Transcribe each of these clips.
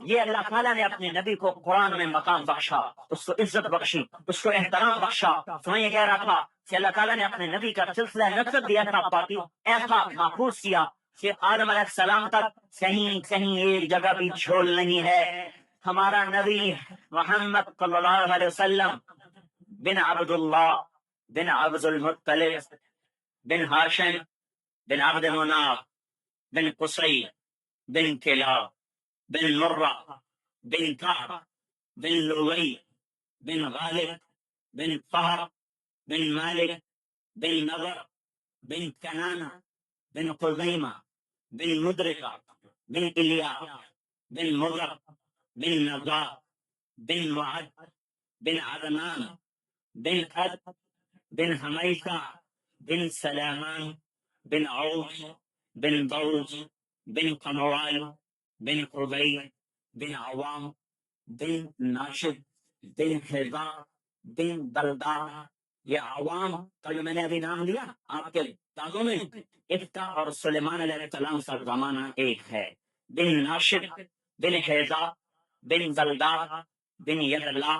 یہ اللہ تعالیٰ نے اپنے نبی کو قرآن میں مقام بخشا، اس کو عزت بخشی، اس کو احترام بخشا۔ تو میں یہ کہہ رہا تھا کہ اللہ تعالیٰ نے اپنے نبی کا سلسلہ نسب دیا تھا، پاکی ایسا محفوظ کیا کہ آدم علیہ السلام تک کہیں ایک جگہ بھی جھول نہیں ہے۔ ہمارا نبی محمد صلی اللہ علیہ وسلم بن عبد اللہ بن عبد المطلب بن ہاشم بن عبد مناف بن قصی بن کلاب بن مرہ بن کعب بن لؤی بن غالب بن فہر بن مالک بن نضر بن کنانہ بن خزیمہ بن مدرکہ بن الیاس بن مضر بن نزار بن معد بن عدنان بن عد بن حمیسہ بن سلیمان بن عوف بن ضوج بن قموال بن قبی بن عوام بن ناشد بن حذا بن بلدہ۔ یہ عوام کا جو میں نے ابھی نام لیا آپ کے تازوں میں، اس کا اور سلیمان علیہ السلام کا زمانہ ایک ہے۔ بن ناشد بن حذا بن بلدہ بن یدلا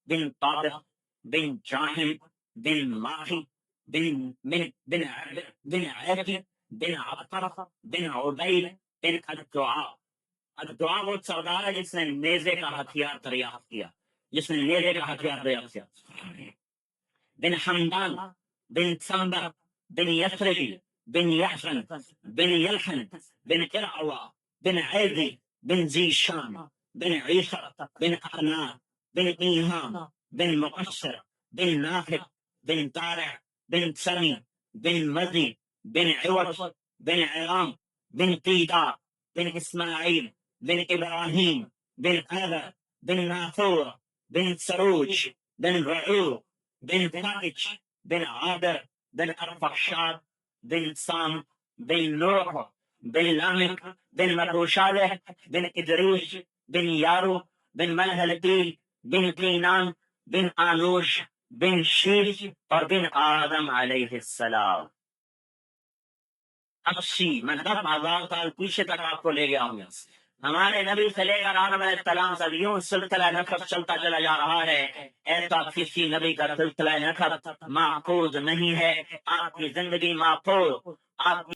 بن طابق بن جاہم بن ماہی بن عیقی بن عبقر بن عبید بن الدعاء۔ الدعاء وہ سردار ہے جس نے نیزے کا ہتھیار دریافت کیا، بن حمدان بن سمبر بن یسربی بن یحزن بن یلحن بن ارعوا بن عیدی بن زیشان بن عیسر بن اقنان بن ایہام بن مقصر بن ناحب بن طارع بن سمی بن مزی بن عوض بن عرام بن قیدار بن اسماعیل بن ابراہیم بن آذر بن ناثور بن سروج بن رعور بن فائج بن عابر بن ارفخشاد بن سام بن نوح بن لامک بن متوشالح بن ادریس بن یارو بن ملہلتی بن قینان بن آنوش بن شیش اور بن آدم علیہ السلام۔ 80 میں 10,000 سال پیچھے تک آپ کو لے گیا ہوں۔ ہمارے نبی سے لے کر آدم علیہ السلام تک یوں سلسلہ نسب چلتا چلا جا رہا ہے۔ ایسا کسی نبی کا سلسلہ نسب محفوظ نہیں ہے۔ آپ کی زندگی محفوظ، آپ